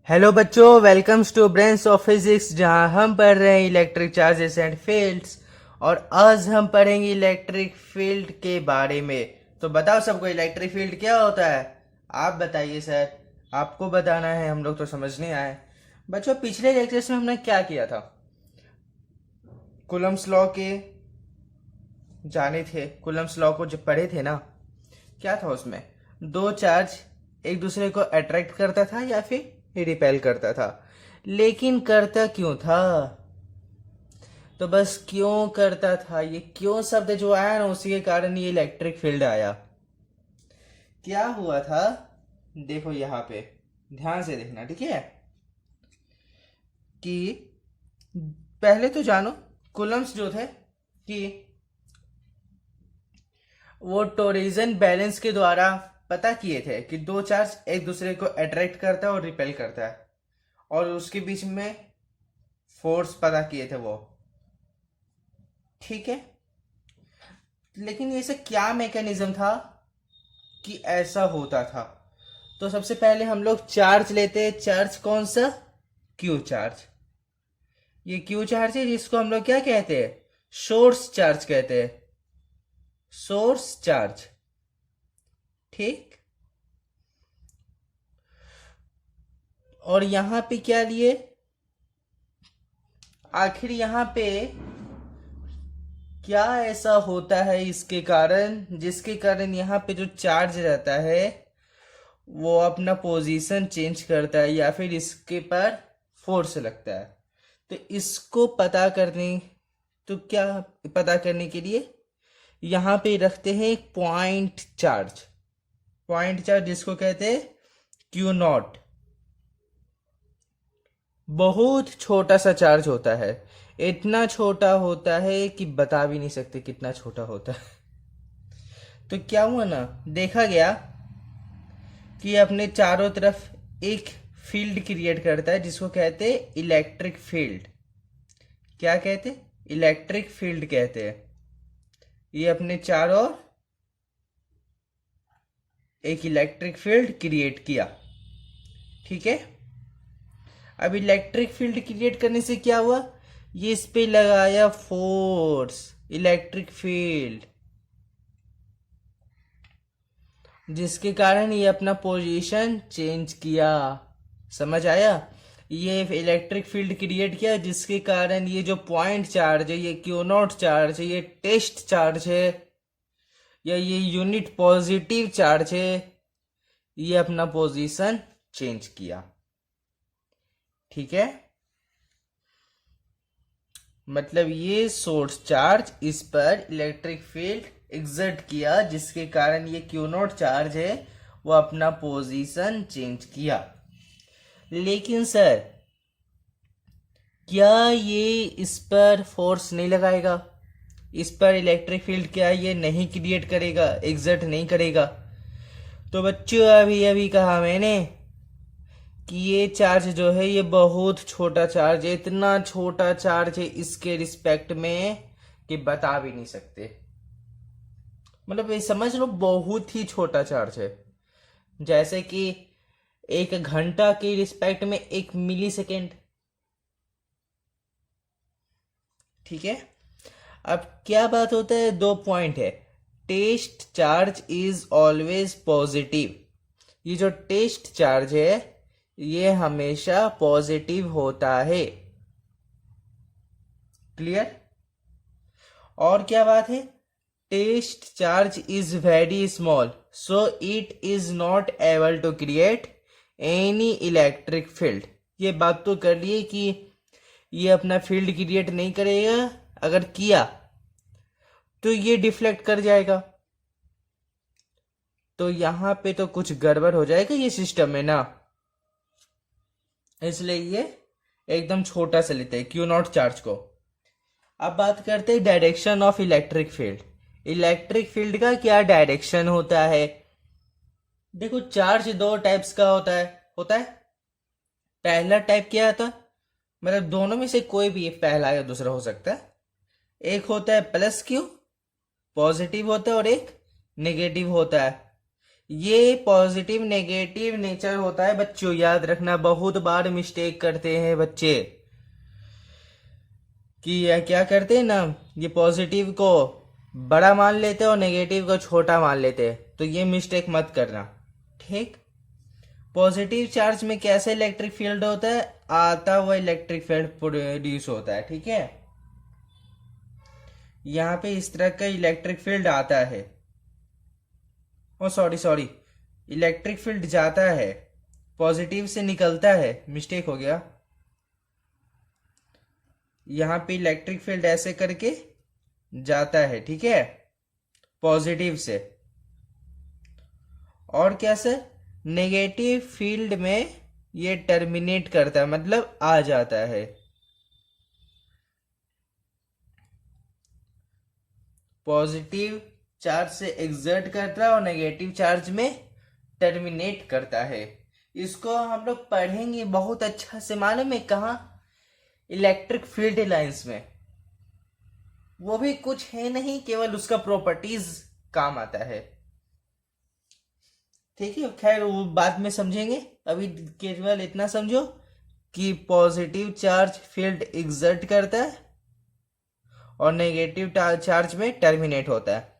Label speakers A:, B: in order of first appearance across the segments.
A: Hello बच्चों, welcomes to brains of physics, जहां हम पढ़ रहे हैं इलेक्ट्रिक चार्जेस एंड फील्ड्स। और आज हम पढ़ेंगे इलेक्ट्रिक फील्ड के बारे में। तो बताओ सबको, इलेक्ट्रिक फील्ड क्या होता है? आप बताइए सर, आपको बताना है, हम लोग तो समझ नहीं आए। बच्चों, पिछले लेक्चर्स में हमने क्या किया था? कूलम्स लॉ के जाने थे, कूलम्स लॉ को जब पढ़े थे ना, क्या था उसमें? दो चार्ज एक दूसरे को अट्रैक्ट करता था या फिर रिपेल करता था। लेकिन करता क्यों था? तो बस क्यों करता था, ये क्यों शब्द जो आया ना, उसी के कारण ये इलेक्ट्रिक फील्ड आया। क्या हुआ था? देखो यहाँ पे, ध्यान से देखना, ठीक है? कि पहले तो जानो, कूलम्स जो थे कि वो टोरिजन बैलेंस के द्वारा पता किए थे कि दो चार्ज एक दूसरे को अट्रैक्ट करता है और रिपेल करता है, और उसके बीच में फोर्स पता किए थे वो, ठीक है? लेकिन ऐसा क्या मैकेनिज्म था कि ऐसा होता था? तो सबसे पहले हम लोग चार्ज लेते हैं। चार्ज कौन सा? Q charge. ये क्यू चार्ज है, जिसको हम लोग क्या कहते हैं? सोर्स चार्ज कहते हैं। सोर्स चार्ज, ठीक। और यहां पे क्या लिए? आखिर यहां पे क्या ऐसा होता है इसके कारण, जिसके कारण यहाँ पे जो चार्ज रहता है वो अपना पोजीशन चेंज करता है या फिर इसके पर फोर्स लगता है? तो इसको पता करने, तो क्या पता करने के लिए यहाँ पे रखते हैं एक पॉइंट चार्ज। पॉइंट चार्ज जिसको कहते हैं क्यू नॉट। बहुत छोटा सा चार्ज होता है, इतना छोटा होता है कि बता भी नहीं सकते कितना छोटा होता है। तो क्या हुआ ना, देखा गया कि अपने चारों तरफ एक फील्ड क्रिएट करता है, जिसको कहते हैं इलेक्ट्रिक फील्ड। क्या कहते? इलेक्ट्रिक फील्ड कहते हैं। ये अपने चारों एक इलेक्ट्रिक फील्ड क्रिएट किया, ठीक है? अब इलेक्ट्रिक फील्ड क्रिएट करने से क्या हुआ? ये इस पे लगाया फोर्स, इलेक्ट्रिक फील्ड, जिसके कारण ये अपना पोजीशन चेंज किया। समझ आया? ये इलेक्ट्रिक फील्ड क्रिएट किया, जिसके कारण ये जो पॉइंट चार्ज है, ये क्यू नॉट चार्ज है, ये टेस्ट चार्ज है, या ये यूनिट पॉजिटिव चार्ज है, ये अपना पोजीशन चेंज किया, ठीक है? मतलब ये सोर्स चार्ज इस पर इलेक्ट्रिक फील्ड एग्जर्ट किया, जिसके कारण ये क्यू नॉट चार्ज है वो अपना पोजीशन चेंज किया। लेकिन सर, क्या ये इस पर फोर्स नहीं लगाएगा? इस पर इलेक्ट्रिक फील्ड क्या ये नहीं क्रिएट करेगा, एग्जर्ट नहीं करेगा? तो बच्चों, अभी अभी कहा मैंने कि ये चार्ज जो है ये बहुत छोटा चार्ज है, इतना छोटा चार्ज है इसके रिस्पेक्ट में कि बता भी नहीं सकते। मतलब ये समझ लो, बहुत ही छोटा चार्ज है। जैसे कि एक घंटा के रिस्पेक्ट में एक मिली सेकेंड, ठीक है? अब क्या बात होता है, दो पॉइंट है। Test charge is always positive. ये जो टेस्ट चार्ज है ये हमेशा पॉजिटिव होता है। क्लियर? और क्या बात है? Test charge is very small, so it is not able to create any electric field. ये बात तो कर लिए कि ये अपना फील्ड क्रिएट नहीं करेगा, अगर किया तो ये डिफ्लेक्ट कर जाएगा। तो यहां पे तो कुछ गड़बड़ हो जाएगा ये सिस्टम में ना, इसलिए ये एकदम छोटा सा लेते हैं क्यू नॉट चार्ज को। अब बात करते हैं direction of electric field. Electric field का क्या डायरेक्शन होता है? देखो, चार्ज दो टाइप्स का होता है। पहला टाइप क्या आता? मतलब दोनों में से कोई भी एक, पहला या दूसरा हो सकता है। एक होता है प्लस क्यू, पॉजिटिव होता है, और एक नेगेटिव होता है। ये पॉजिटिव नेगेटिव नेचर होता है बच्चों, याद रखना। बहुत बार मिस्टेक करते हैं बच्चे कि ये क्या करते हैं ना, ये पॉजिटिव को बड़ा मान लेते हैं और नेगेटिव को छोटा मान लेते हैं। तो ये मिस्टेक मत करना, ठीक। पॉजिटिव चार्ज में कैसे इलेक्ट्रिक फील्ड होता है, आता हुआ इलेक्ट्रिक फील्ड प्रोड्यूस होता है, ठीक है। यहाँ पे इस तरह का इलेक्ट्रिक फील्ड आता है, ओ सॉरी, इलेक्ट्रिक फील्ड जाता है, पॉजिटिव से निकलता है, मिस्टेक हो गया। यहाँ पे इलेक्ट्रिक फील्ड ऐसे करके जाता है, ठीक है, पॉजिटिव से। और कैसे, नेगेटिव फील्ड में ये टर्मिनेट करता है, मतलब आ जाता है। पॉजिटिव चार्ज से एक्सर्ट करता है और नेगेटिव चार्ज में टर्मिनेट करता है। इसको हम लोग पढ़ेंगे बहुत अच्छा से, मालूम है कहाँ, इलेक्ट्रिक फील्ड लाइंस में। वो भी कुछ है नहीं, केवल उसका प्रॉपर्टीज काम आता है, ठीक है। खैर वो बाद में समझेंगे, अभी केवल इतना समझो कि पॉजिटिव चार्ज फील्ड एक्सर्ट करता है और नेगेटिव चार्ज में टर्मिनेट होता है।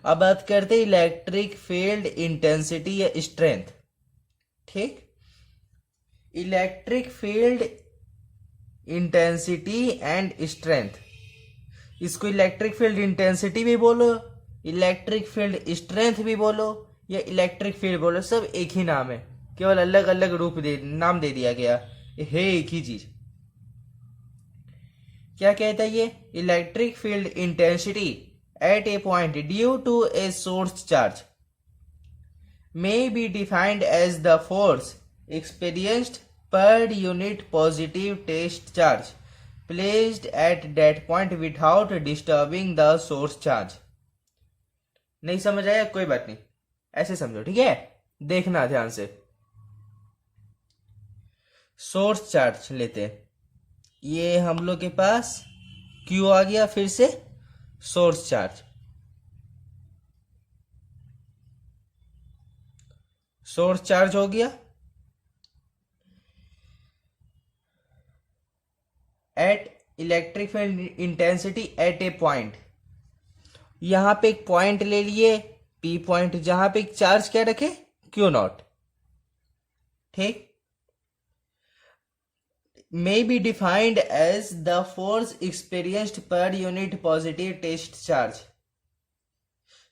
A: अब बात करते हैं इलेक्ट्रिक फील्ड इंटेंसिटी या स्ट्रेंथ, ठीक। Electric field intensity and strength, इसको इलेक्ट्रिक फील्ड इंटेंसिटी भी बोलो, इलेक्ट्रिक फील्ड स्ट्रेंथ भी बोलो, या इलेक्ट्रिक फील्ड बोलो, सब एक ही नाम है, केवल अलग अलग नाम दे दिया गया है, एक ही चीज। क्या कहता है ये, electric field intensity at a point due to a source charge may be defined as the force experienced per unit positive test charge placed at that point without disturbing the source charge। नहीं समझ आया, कोई बात नहीं, ऐसे समझो, ठीक है। देखना ध्यान से, सोर्स चार्ज लेते हैं, ये हम लोग के पास Q आ गया, फिर से सोर्स चार्ज, सोर्स चार्ज हो गया at electric field intensity at a point. यहां पे एक पॉइंट ले लिए P पॉइंट, जहां पे एक चार्ज क्या रखे, Q0, ठीक। may be defined as the force experienced per unit positive test charge।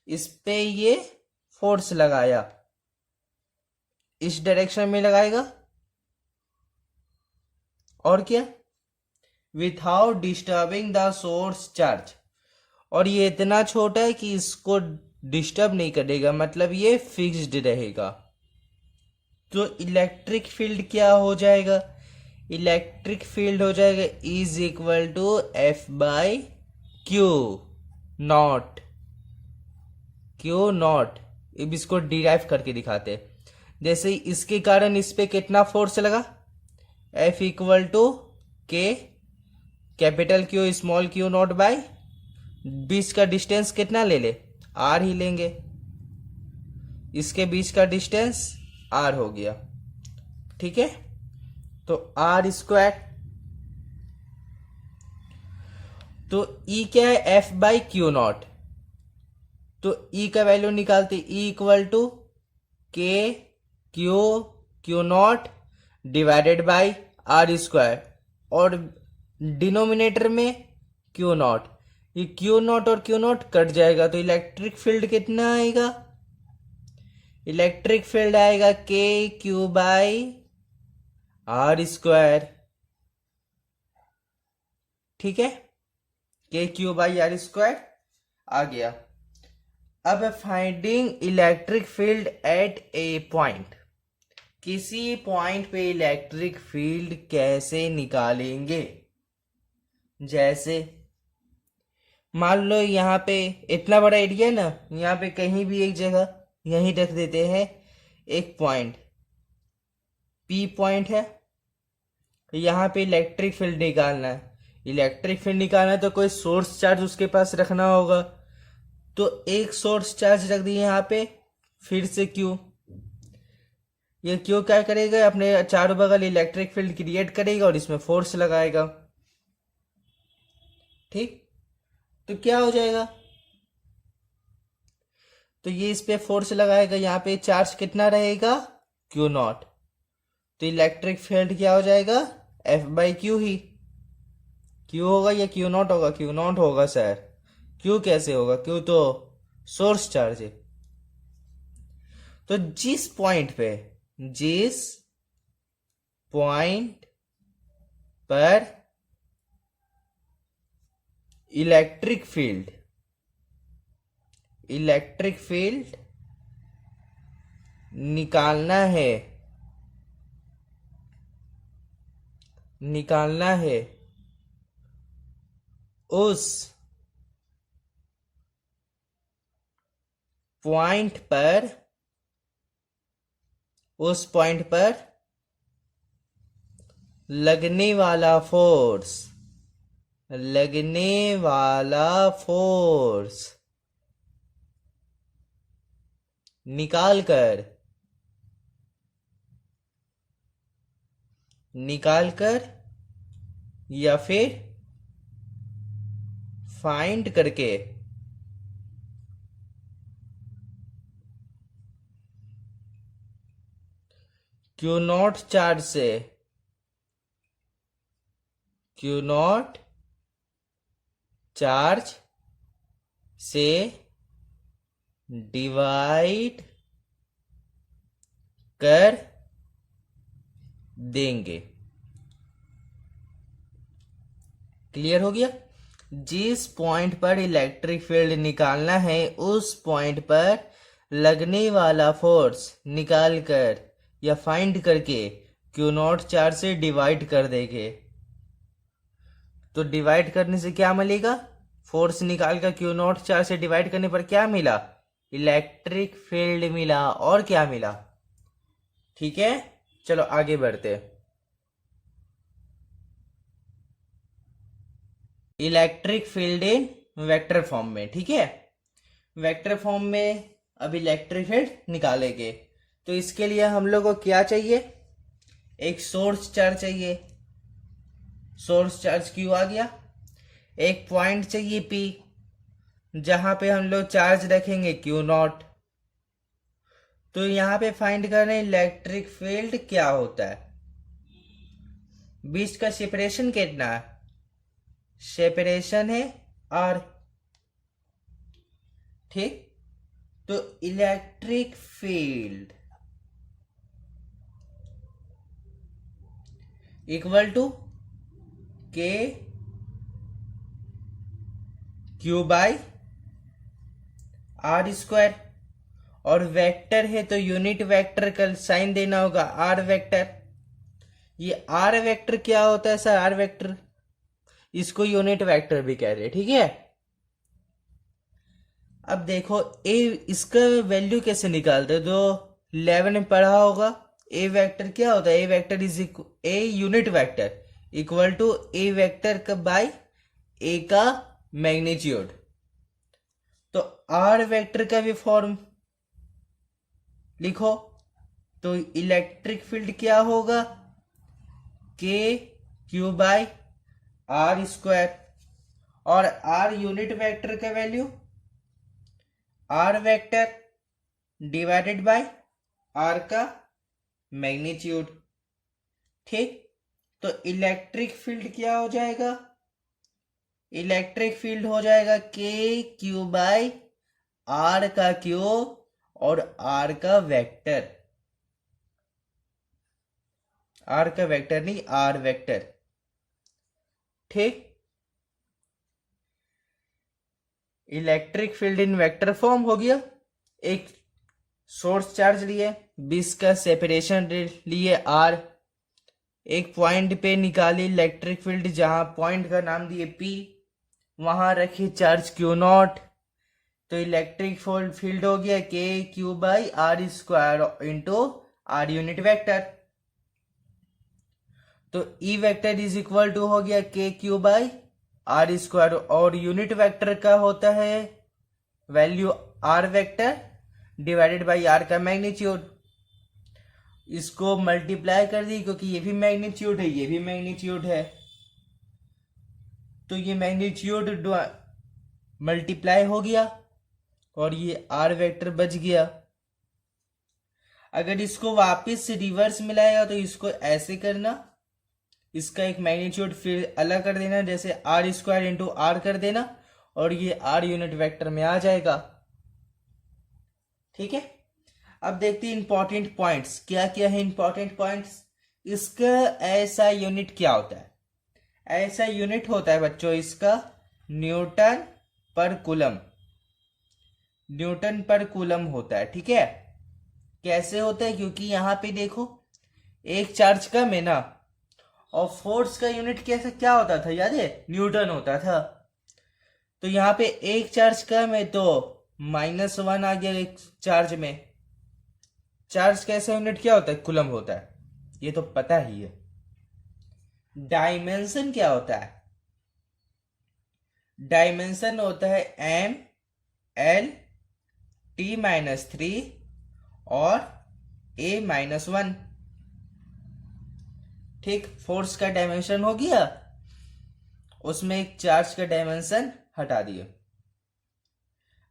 A: इस पे ये फोर्स लगाया, इस डायरेक्शन में लगाएगा, और क्या, without disturbing the source charge, और ये इतना छोटा है कि इसको डिस्टर्ब नहीं करेगा, मतलब ये फिक्स्ड रहेगा। तो इलेक्ट्रिक फील्ड क्या हो जाएगा, इलेक्ट्रिक फील्ड हो जाएगा is equal to F by Q not, Q not. अब इसको डिराइव करके दिखाते, जैसे इसके कारण इस पे कितना फोर्स लगा, F equal to k capital Q small q naught by, बीच का डिस्टेंस कितना ले ले, R ही लेंगे, इसके बीच का डिस्टेंस R हो गया, ठीक है। तो R स्क्वायर, तो E क्या है, F बाई क्यू नॉट, तो E का वैल्यू निकालते, E equal to K Q not divided by R square, और डिनोमिनेटर में क्यू नॉट, ये क्यू नॉट और क्यू नॉट कट जाएगा, तो इलेक्ट्रिक फील्ड कितना आएगा, इलेक्ट्रिक फील्ड आएगा के क्यू बाई R स्क्वायर, ठीक है, के क्यू बाई R स्क्वायर आ गया। अब finding electric field eight a point, किसी पॉइंट पे इलेक्ट्रिक फील्ड कैसे निकालेंगे, जैसे मान लो यहाँ पे इतना बड़ा एरिया ना, यहाँ पे कहीं भी एक जगह यहीं रख देते हैं एक पॉइंट, P पॉइंट है, यहाँ पे इलेक्ट्रिक फील्ड निकालना है। इलेक्ट्रिक फील्ड निकालना है तो कोई सोर्स चार्ज उसके पास रखना होगा, तो एक सोर्स चार्ज रख दिए यहाँ पे, फिर से क्यू, ये क्यू क्या करेगा, अपने चारों बगल इलेक्ट्रिक फील्ड क्रिएट करेगा और इसमें फोर्स लगाएगा। ठीक, तो क्या हो जाएगा, तो ये इस पे फोर्स लगाएगा, यहाँ पे चार्ज कितना रहेगा, क्यू नॉट। तो इलेक्ट्रिक फील्ड क्या हो जाएगा, F by Q he. Q होगा या क्यू नॉट होगा, क्यू नॉट होगा सर। क्यू कैसे होगा, क्यू तो सोर्स चार्ज है। तो जिस पॉइंट पर इलेक्ट्रिक फील्ड निकालना है उस पॉइंट पर लगने वाला फोर्स निकाल कर या फिर फाइंड करके क्यू नॉट चार्ज से डिवाइड कर देंगे। क्लियर हो गया। जिस पॉइंट पर इलेक्ट्रिक फील्ड निकालना है उस पॉइंट पर लगने वाला फोर्स निकाल कर या फाइंड करके क्यू नॉट चार्ज से डिवाइड कर देंगे। तो डिवाइड करने से क्या मिलेगा, फोर्स निकाल कर क्यू नॉट चार्ज से डिवाइड करने पर क्या मिला, इलेक्ट्रिक फील्ड मिला। और क्या मिला, ठीक है। चलो आगे बढ़ते हैं। इलेक्ट्रिक फील्ड इन वेक्टर फॉर्म में, ठीक है। वेक्टर फॉर्म में अब इलेक्ट्रिक फील्ड निकालेंगे, तो इसके लिए हम लोग को क्या चाहिए, एक सोर्स चार्ज चाहिए। सोर्स चार्ज क्यू आ गया। एक पॉइंट चाहिए पी, जहां पे हम लोग चार्ज रखेंगे क्यू नॉट। तो यहां पे फाइंड करना इलेक्ट्रिक फील्ड क्या होता है, बीच का सेपरेशन कितना है, सेपरेशन है आर। ठीक, तो electric field equal to K Q by are square. और वेक्टर है तो यूनिट वेक्टर का साइन देना होगा आर वेक्टर। ये आर वेक्टर क्या होता है सर, आर वेक्टर, इसको यूनिट वेक्टर भी कह रहे हैं, ठीक है। अब देखो ए, इसका वैल्यू कैसे निकालते हैं, तो 11 में पढ़ा होगा। ए वेक्टर क्या होता है, A vector is A unit vector equal to A vector का बाय ए का मैग्नीट्यूड। तो आर वेक्टर का भी फॉर्म लिखो, तो इलेक्ट्रिक फील्ड क्या होगा, K Q by are square. और आर यूनिट वेक्टर का value are vector divided by R का मैग्नीट्यूड। ठीक, तो इलेक्ट्रिक फील्ड क्या हो जाएगा, इलेक्ट्रिक फील्ड हो जाएगा के क्यू बाई आर का क्यूब और आर का वेक्टर, आर का वेक्टर नहीं, आर वेक्टर। ठीक, इलेक्ट्रिक फील्ड इन वेक्टर फॉर्म हो गया। एक सोर्स चार्ज लिए, 20 का सेपरेशन लिए आर, एक पॉइंट पे निकाली इलेक्ट्रिक फील्ड, जहां पॉइंट का नाम दिए पी, वहां रखी चार्ज क्यू नॉट। तो इलेक्ट्रिक फील्ड हो गया k Q by are square into r unit vector. तो E vector is equal to हो गया k Q by are square, और यूनिट वेक्टर का होता है value are vector divided by r का मैग्नीट्यूड। इसको मल्टीप्लाई कर दी क्योंकि ये भी मैग्नीट्यूड है, ये भी मैग्नीट्यूड है, तो ये मैग्नीट्यूड मल्टीप्लाई हो गया और ये आर वेक्टर बच गया। अगर इसको वापस रिवर्स मिलाएगा तो इसको ऐसे करना, इसका एक मैग्नीट्यूड फिर अलग कर देना, जैसे आर स्क्वायर इंटू आर कर देना और ये आर यूनिट वेक्टर में आ जाएगा। ठीक है, अब देखते हैं इंपॉर्टेंट पॉइंट्स क्या क्या है। इंपॉर्टेंट पॉइंट्स, इसका ऐसा यूनिट क्या होता है? ऐसा यूनिट होता है बच्चों इसका न्यूटन पर कूलम, न्यूटन पर कूलम होता है। ठीक है, कैसे होता है? क्योंकि यहां पे देखो एक चार्ज कम है ना, और फोर्स का यूनिट कैसे क्या होता था याद है? न्यूटन होता था। तो यहाँ पे एक चार्ज कम है तो -1 आ गया एक चार्ज में। चार्ज का ऐसा यूनिट क्या होता है? कूलम होता है, ये तो पता ही है। डायमेंशन क्या होता है? डायमेंशन होता है ml t-3 और a-1। ठीक, फोर्स का डायमेंशन हो गया, उसमें एक चार्ज का डायमेंशन हटा दिए।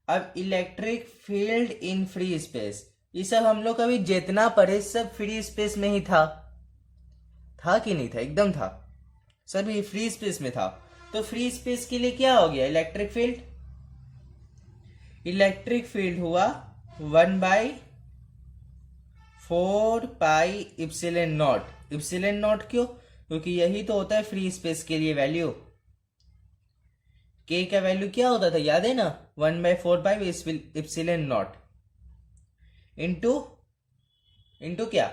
A: अब electric field in free space, ये सब हम लोग अभी जितना पढ़े सब फ्री स्पेस में ही था कि नहीं था? एकदम था, सभी फ्री स्पेस में था। तो फ्री स्पेस के लिए क्या हो गया? इलेक्ट्रिक फील्ड, इलेक्ट्रिक फील्ड हुआ 1/4 पाई इप्सिलन नॉट। इप्सिलन नॉट क्यों? क्योंकि यही तो होता है फ्री स्पेस के लिए वैल्यू। के का वैल्यू क्या होता था याद है ना? 1/4 पाई इप्सिलन नॉट इंटू क्या?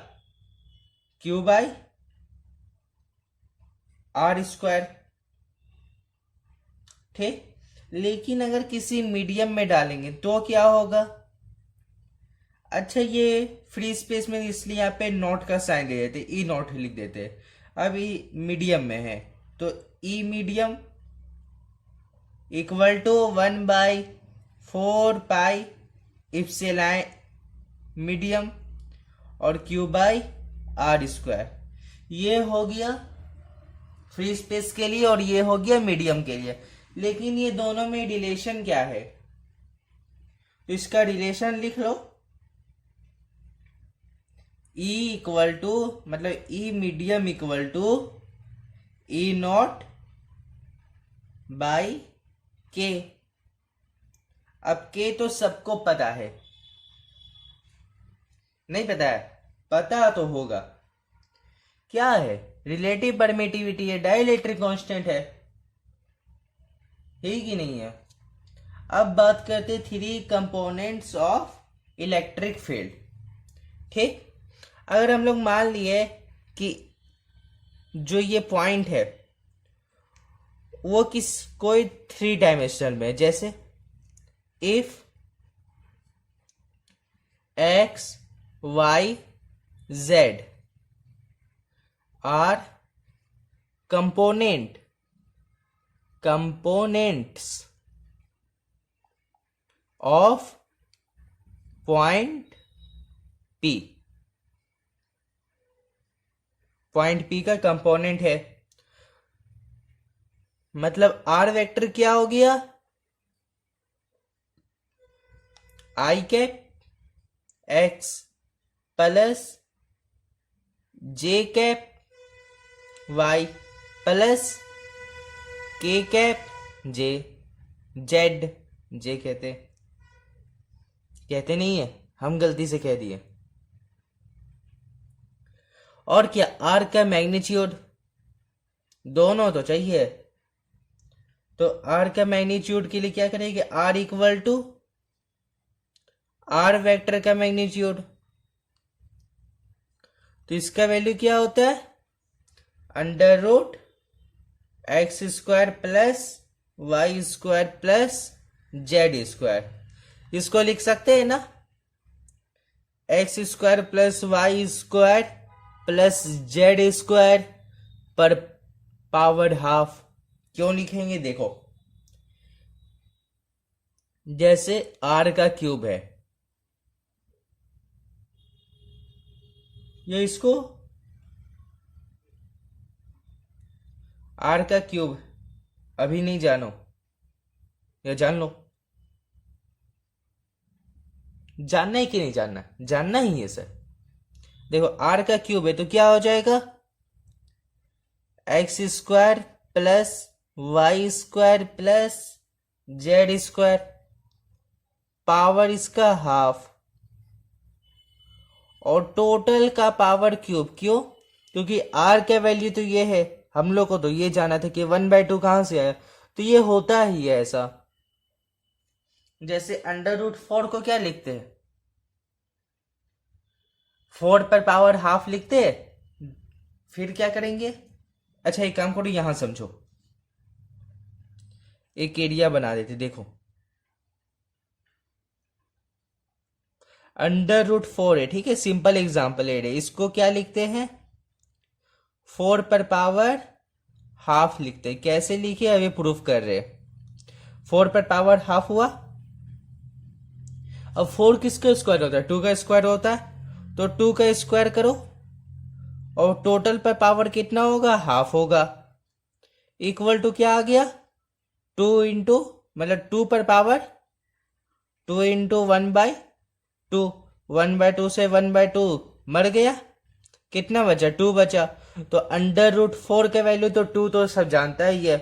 A: Q by are square. ठीक, लेकिन अगर किसी मीडियम में डालेंगे तो क्या होगा? अच्छा, ये फ्री स्पेस में इसलिए यहाँ पे नॉट का साइन ले देते, ई नॉट लिख देते। अभी मीडियम में है तो E medium equal to 1/4 pi epsilon medium और क्यू बाई आर स्क्वायर। ये हो गया फ्री स्पेस के लिए और ये हो गया मीडियम के लिए। लेकिन ये दोनों में रिलेशन क्या है? तो इसका रिलेशन लिख लो, E इक्वल टू मतलब E medium equal to E naught by K. अब के तो सबको पता है, नहीं पता है? पता तो होगा, क्या है? रिलेटिव परमिटिविटी है, डाइलेक्ट्रिक कांस्टेंट है कि नहीं है? अब बात करते 3 कंपोनेंट्स ऑफ इलेक्ट्रिक फील्ड। ठीक, अगर हम लोग मान लिए कि जो ये पॉइंट है वो कोई 3 डायमेंशनल में, जैसे if x y z are components of point P, point P का कंपोनेंट है, मतलब आर वेक्टर क्या हो गया? I cap x plus J cap Y plus के कैप जे। जेड जे कहते नहीं है, हम गलती से कह दिए। और क्या? आर का मैग्नीट्यूड, दोनों तो चाहिए। तो आर का मैग्नीट्यूड के लिए क्या करेंगे? R equal to R vector का मैग्नीट्यूड। तो इसका वैल्यू क्या होता है? √x² plus Y square plus Z square. इसको लिख सकते हैं ना, x² plus Y square plus Z square पर पावर हाफ। क्यों लिखेंगे? देखो, जैसे r का क्यूब है ये इसको आर का क्यूब अभी नहीं जानो, या जान लो। जानना है कि नहीं जानना? जानना ही है सर। देखो आर का क्यूब है तो क्या हो जाएगा, X square plus Y square plus Z square, power इसका हाफ, और टोटल का पावर क्यूब। क्यों? क्योंकि आर का वैल्यू तो ये है, हम लोग को तो ये जाना था कि 1/2 कहां से आया, तो ये होता ही है ऐसा। जैसे √4 को क्या लिखते हैं, 4 पर पावर हाफ लिखते हैं। फिर क्या करेंगे, अच्छा एक काम करो, यहां समझो, एक एरिया बना देते। देखो √4 है, ठीक है, सिंपल एग्जांपल है, इसको क्या लिखते हैं, 4 पर पावर हाफ लिखते हैं। कैसे लिखे अभी प्रूफ कर रहे हैं। 4 पर पावर हाफ हुआ। अब 4 किसका स्क्वायर होता है, 2 का स्क्वायर होता है, तो 2 का स्क्वायर करो, और टोटल पर पावर कितना होगा, हाफ होगा। इक्वल टू क्या आ गया, 2 इंटू, मतलब 2 पर पावर 2 इंटू 1/2, 1/2 से 1/2 मर गया, कितना बचा, 2 बचा। तो √4 का वैल्यू तो 2 तो सब जानता ही है।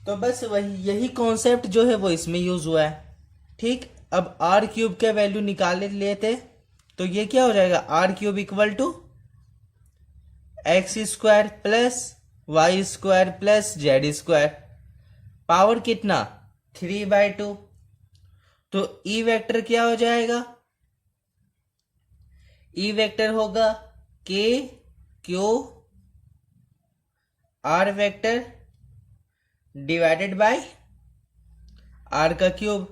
A: तो बस वही, यही कॉन्सेप्ट जो है वो इसमें यूज हुआ है। ठीक, अब आर क्यूब का वैल्यू निकाल लेते, तो ये क्या हो जाएगा, R cube equal to X square plus Y square plus Z square, power कितना, 3/2। तो ई वेक्टर क्या हो जाएगा, ई वेक्टर होगा K Q R vector divided by R का क्यूब,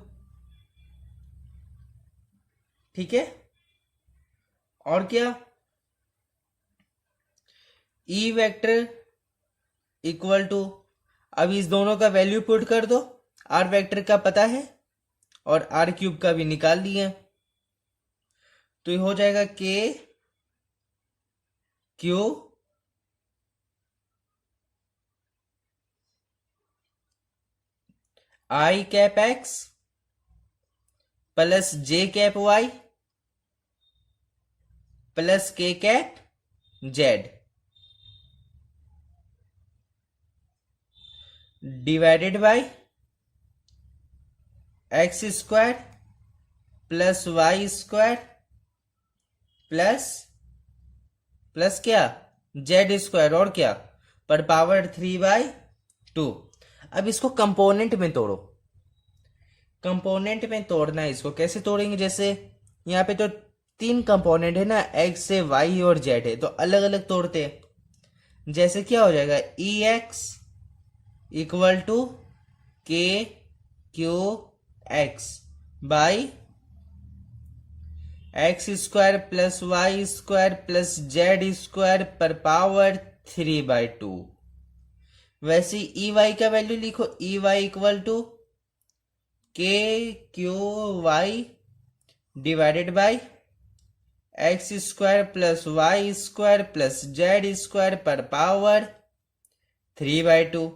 A: ठीक है। और क्या, ई वेक्टर इक्वल टू, अब इस दोनों का वैल्यू पुट कर दो, आर वेक्टर का पता है और आर क्यूब का भी निकाल लिए, तो ये हो जाएगा k q i cap x plus J cap Y plus के cap z divided by x square plus Y square plus plus क्या, जेड स्क्वायर, और क्या, पर पावर 3/2। अब इसको कंपोनेंट में तोड़ो, कंपोनेंट में तोड़ना है इसको, कैसे तोड़ेंगे, जैसे यहाँ पे तो 3 कंपोनेंट है ना, एक्स से वाई और जेड है, तो अलग अलग तोड़ते हैं। जैसे क्या हो जाएगा, E X equal to K Q X by X square plus Y square plus Z square पर पावर 3/2। वैसे ई वाई का वैल्यू लिखो, E Y equal to K Q Y divided by X square plus Y square plus Z square पर power 3/2।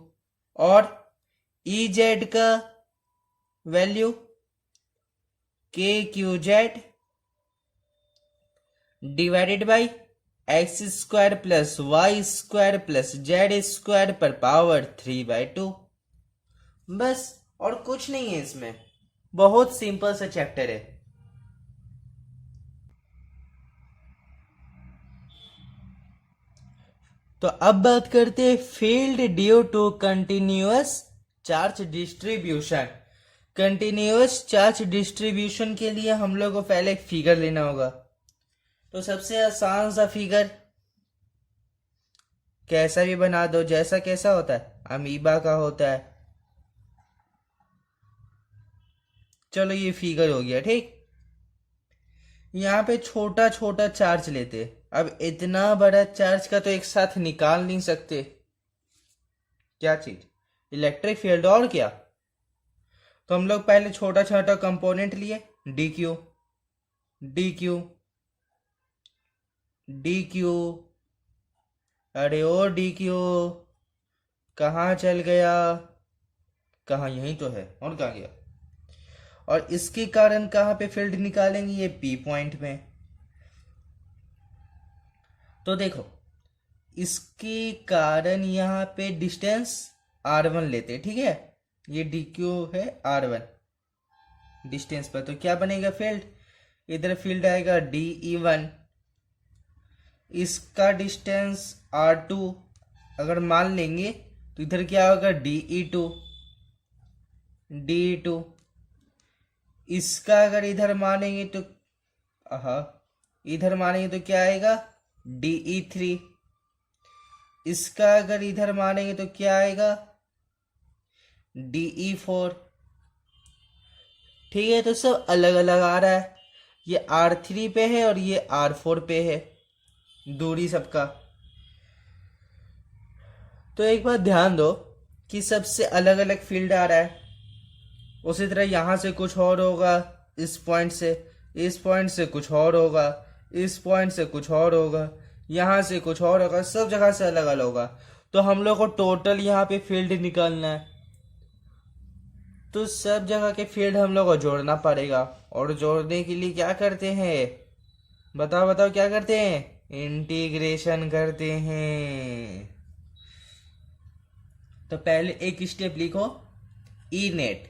A: और E Z का value K Q Z divided by X square plus Y square plus Z square पर power 3/2। बस, और कुछ नहीं है इसमें, बहुत सिंपल सा चैप्टर है। तो अब बात करते हैं field due to continuous charge distribution. Continuous charge distribution के लिए हम लोग को पहले एक फिगर लेना होगा। तो सबसे आसान सा फिगर, कैसा भी बना दो, जैसा कैसा होता है, अमीबा का होता है। चलो ये फिगर हो गया, ठीक। यहाँ पे छोटा छोटा चार्ज लेते, अब इतना बड़ा चार्ज का तो एक साथ निकाल नहीं सकते, क्या चीज, इलेक्ट्रिक फील्ड, और क्या। तो हम लोग पहले छोटा छोटा कंपोनेंट लिए, D Q, D Q, D Q, अरे ओ डी क्यू, कहाँ चल गया? कहाँ, यही तो है, और कहाँ गया? और इसके कारण कहाँ पे फील्ड निकालेंगे? ये पी पॉइंट में। तो देखो, इसके कारण यहाँ पे डिस्टेंस r1 लेते हैं, ठीक है? ये dq है r1 डिस्टेंस पर, तो क्या बनेगा फील्ड? इधर फील्ड आएगा de1, इसका डिस्टेंस r2 अगर मान लेंगे तो इधर क्या होगा? de2, de2, इसका अगर इधर मानेंगे तो इधर मानेंगे तो क्या आएगा? de3, इसका अगर इधर मानेंगे तो क्या आएगा? de4। ठीक है, तो सब अलग अलग आ रहा है, ये r3 पे है और ये r4 पे है, दूरी सबका। तो एक बात ध्यान दो कि सबसे अलग अलग फील्ड आ रहा है। उसी तरह यहाँ से कुछ और होगा, इस पॉइंट से, इस पॉइंट से कुछ और होगा, इस पॉइंट से कुछ और होगा, यहाँ से कुछ और होगा, सब जगह से अलग अलग होगा। तो हम लोग को टोटल यहाँ पे फील्ड निकालना है, तो सब जगह के फील्ड हम लोग को जोड़ना पड़ेगा। और जोड़ने के लिए क्या करते हैं? बताओ बताओ, क्या करते हैं? इंटीग्रेशन करते हैं। तो पहले एक स्टेप लिखो, ई नेट,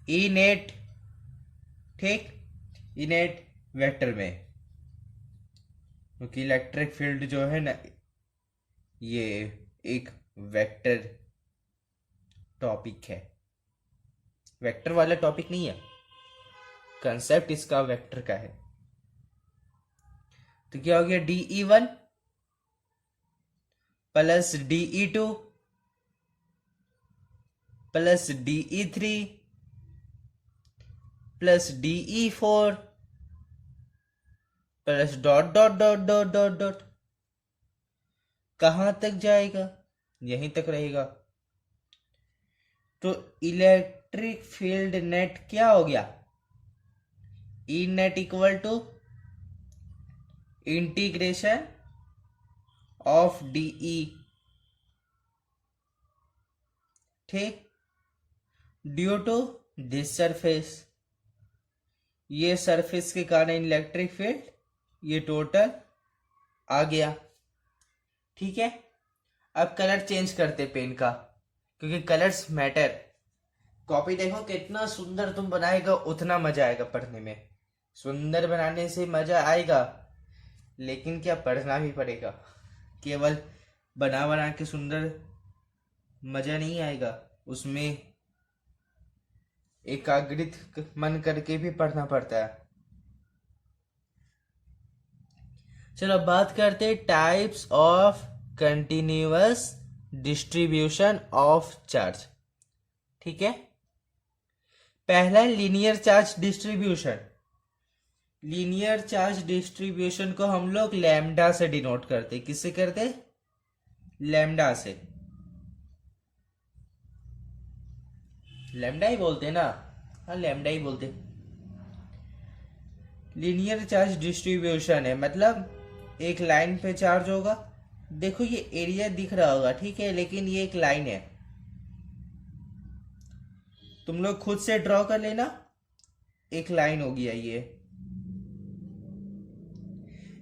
A: ई नेट, ठीक, ई नेट वेक्टर में, क्योंकि इलेक्ट्रिक फील्ड जो है ना, ये एक वेक्टर टॉपिक है, वेक्टर वाला टॉपिक नहीं है, कंसेप्ट इसका वेक्टर का है। तो क्या हो गया? de1 plus de2 plus de3 plus de4 plus dot dot dot dot dot dot, कहां तक जाएगा? यहीं तक रहेगा। तो इलेक्ट्रिक फील्ड नेट क्या हो गया? E net equal to integration of dE, ठीक, ड्यू टू दिस सरफेस, ये सरफेस के कारण इलेक्ट्रिक फील्ड ये टोटल आ गया। ठीक है, अब कलर चेंज करते पेन का, क्योंकि कलर्स मैटर। कॉपी देखो कितना सुंदर तुम बनाएगा, उतना मजा आएगा पढ़ने में। सुंदर बनाने से मजा आएगा, लेकिन क्या पढ़ना भी पड़ेगा। केवल बना बना के सुंदर मजा नहीं आएगा, उसमें एकाग्रित मन करके भी पढ़ना पड़ता है। चलो बात करते types of continuous distribution of charge. ठीक है, पहला linear charge distribution. Linear charge distribution को हम लोग लैम्डा से डिनोट करते। किससे करते? लैम्डा से। लैम्डा ही बोलते ना, हाँ लैम्डा ही बोलते। लीनियर चार्ज डिस्ट्रीब्यूशन है मतलब एक लाइन पे चार्ज होगा। देखो ये एरिया दिख रहा होगा, ठीक है, लेकिन ये एक लाइन है। तुम लोग खुद से ड्रॉ कर लेना, एक लाइन हो गया ये।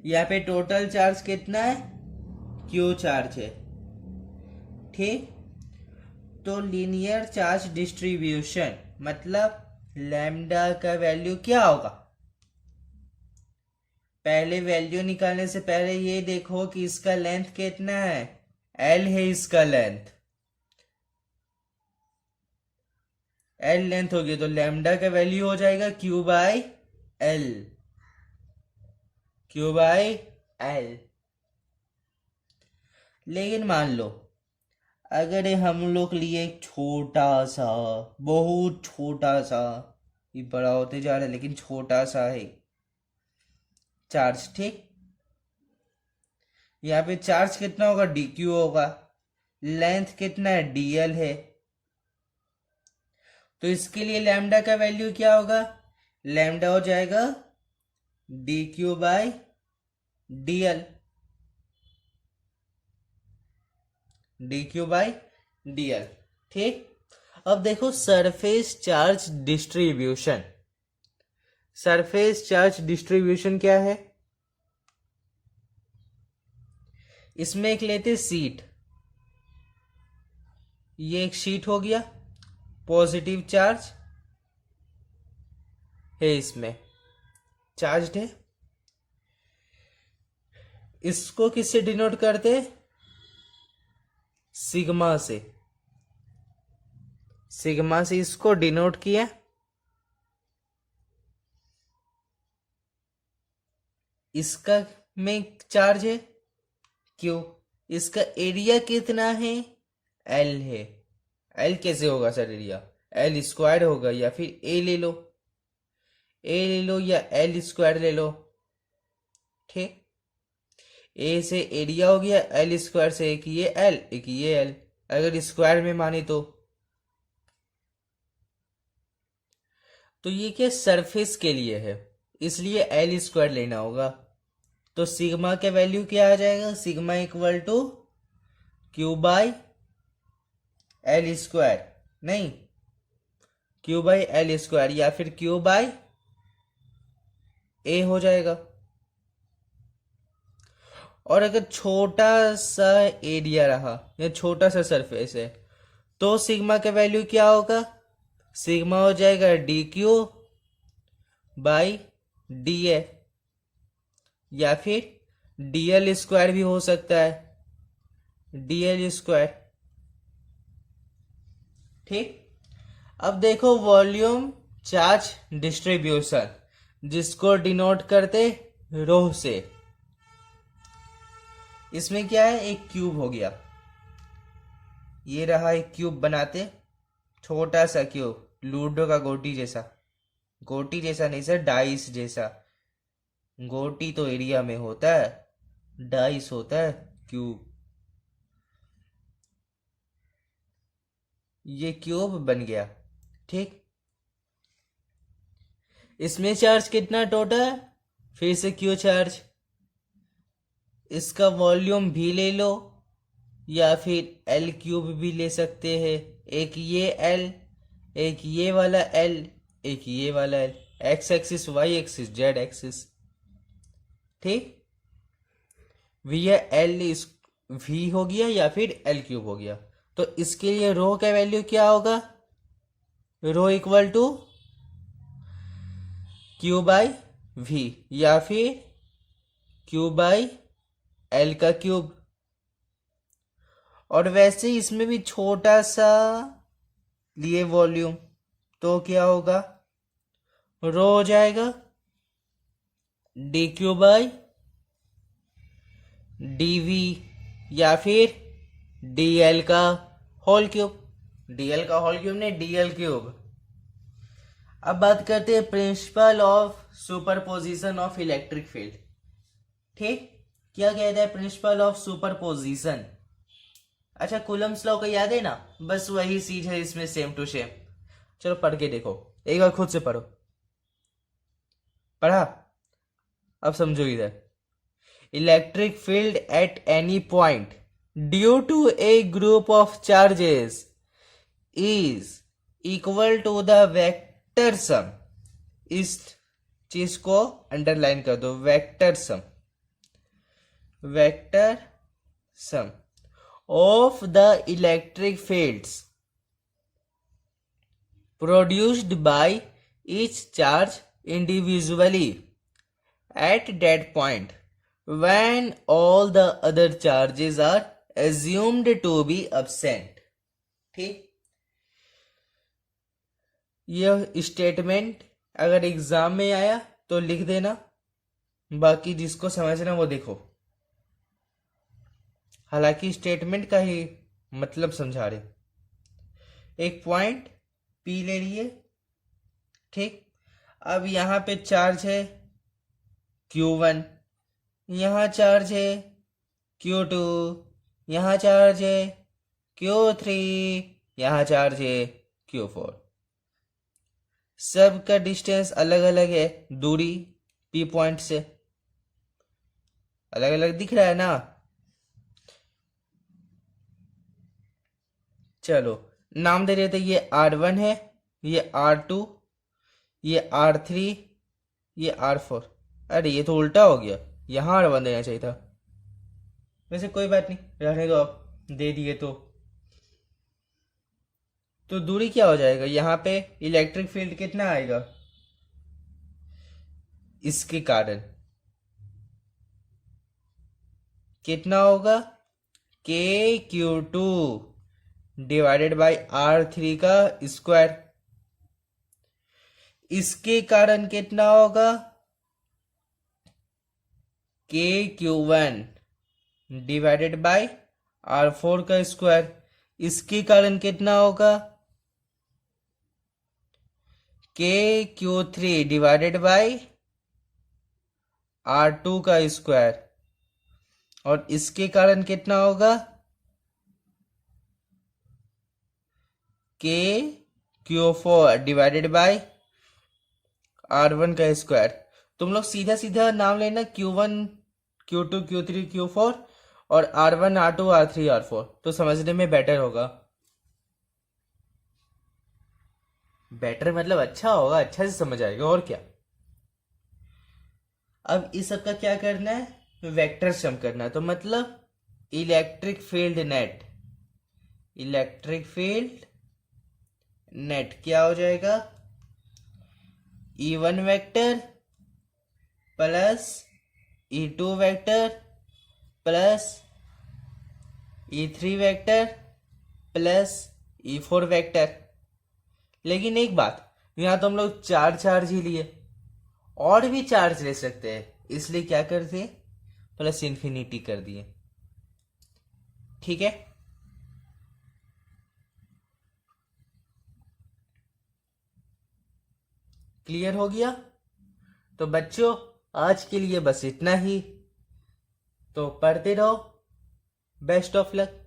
A: यहाँ पे टोटल चार्ज कितना है? क्यू चार्ज है, ठीक। तो लीनियर चार्ज डिस्ट्रीब्यूशन मतलब लैम्डा का वैल्यू क्या होगा? पहले वैल्यू निकालने से पहले ये देखो कि इसका लेंथ कितना है। एल है इसका लेंथ, एल लेंथ होगी तो लैम्डा का वैल्यू हो जाएगा Q by L, Q by L. लेकिन मान लो अगर हम लोग लिए छोटा सा, बहुत छोटा सा, ये बड़ा होते जा रहा है लेकिन छोटा सा है चार्ज, ठीक। यहाँ पे चार्ज कितना होगा? डी क्यू होगा। लेंथ कितना है? डीएल है। तो इसके लिए लैम्डा का वैल्यू क्या होगा? लैम्डा हो जाएगा D Q by D L, D Q by D L. ठीक, अब देखो surface charge distribution. Surface charge distribution क्या है? इसमें एक लेते शीट, ये एक शीट हो गया, पॉजिटिव चार्ज है, इसमें चार्ज है। इसको किससे डिनोट करते? सिग्मा से, सिग्मा से इसको डिनोट किया। इसका में चार्ज है क्यू, इसका एरिया कितना है? एल है। एल कैसे होगा सर एरिया? एल स्क्वायर होगा, या फिर ए ले लो, ए ले लो या एल स्क्वायर ले लो। ठीक, ए से एरिया हो गया, एल स्क्वायर से एक ये एल एक ये एल, अगर स्क्वायर में माने तो ये क्या सरफेस के लिए है, इसलिए एल स्क्वायर लेना होगा। तो सिग्मा का वैल्यू क्या आ जाएगा? Sigma equal to Q by L square, नहीं क्यू बाई एल स्क्वायर, या फिर क्यू बाई ए हो जाएगा। और अगर छोटा सा एरिया रहा या छोटा सा सरफेस है तो सिग्मा का वैल्यू क्या होगा? सिग्मा हो जाएगा D Q by D A, या फिर डी एल स्क्वायर भी हो सकता है, डी एल स्क्वायर। ठीक, अब देखो वॉल्यूम चार्ज डिस्ट्रीब्यूशन, जिसको डिनोट करते रो से। इसमें क्या है? एक क्यूब हो गया, ये रहा एक क्यूब बनाते, छोटा सा क्यूब, लूडो का गोटी जैसा, गोटी जैसा नहीं सर, डाइस जैसा। गोटी तो एरिया में होता है, डाइस होता है क्यूब। ये क्यूब बन गया। ठीक, इसमें चार्ज कितना टोटल? फिर से क्यू चार्ज, इसका वॉल्यूम भी ले लो या फिर एल क्यूब भी ले सकते हैं। एक ये एल, एक ये वाला एल, एक ये वाला L, X axis Y axis Z axis. ठीक, वी एल वी हो गया या फिर एल क्यूब हो गया। तो इसके लिए रो का वैल्यू क्या होगा? Rho equal to Q by V, या फिर क्यू बाई एल का क्यूब। और वैसे ही इसमें भी छोटा सा लिए वॉल्यूम, तो क्या होगा? रो हो जाएगा D Q by D V, या फिर डी एल का होल क्यूब, डी एल का होल क्यूब नहीं, डी एल क्यूब। अब बात करते हैं principle of superposition of electric field. ठीक, क्या कहता है प्रिंसिपल ऑफ सुपरपोजिशन? अच्छा, कूलम्स लॉ का याद है ना? बस वही चीज है इसमें, सेम टू सेम। चलो पढ़ के देखो, एक बार खुद से पढ़ो। पढ़ा? अब समझो इधर, electric field at any point due to a group of charges is equal to the vector sum. इस चीज को अंडरलाइन कर दो, vector sum, vector sum of the electric fields produced by each charge individually at that point when all the other charges are assumed to be absent। ठीक, यह statement अगर exam में आया तो लिख देना, बाकी जिसको समझना वो देखो। हालांकि स्टेटमेंट का ही मतलब समझा रहे। एक पॉइंट पी ले लिए। ठीक, अब यहां पे चार्ज है Q1, यहां चार्ज है Q2, यहां चार्ज है Q3, यहां चार्ज है Q4। सबका डिस्टेंस अलग अलग है, दूरी पी पॉइंट से। अलग अलग दिख रहा है ना। चलो नाम दे देते, ये R1 है, ये R2, ये R3, ये R4। अरे ये तो उल्टा हो गया, यहाँ R1 देना चाहिए था। वैसे कोई बात नहीं, रहने दो, अब दे दिए तो दूरी क्या हो जाएगा यहाँ पे, इलेक्ट्रिक फील्ड कितना आएगा इसके कारण, कितना होगा, KQ2 डिवाइडेड बाई R3 का स्क्वायर। इसके कारण कितना होगा, KQ1 डिवाइडेड बाई R4 का स्क्वायर। इसके कारण कितना होगा, KQ3 डिवाइडेड बाई R2 का स्क्वायर। और इसके कारण कितना होगा, KQ4 डिवाइडेड बाई R1 का स्क्वायर। तुम लोग सीधा सीधा नाम लेना, Q1 Q2 Q3 Q4 और R1 R2 R3 R4, तो समझने में बेटर होगा। बेटर मतलब अच्छा होगा, अच्छा से समझ आएगा, और क्या। अब इस सब का क्या करना है, वेक्टर सम करना है। तो मतलब electric field net, electric field net क्या हो जाएगा, E1 vector plus E2 vector plus E3 vector plus E4 vector. लेकिन एक बात, यहाँ तो हम लोग 4 चार्ज ही लिए, और भी चार्ज ले सकते हैं, इसलिए क्या कर दिए, प्लस इन्फिनिटी कर दिए। ठीक है, क्लियर हो गया। तो बच्चों आज के लिए बस इतना ही, तो पढ़ते रहो। Best of luck.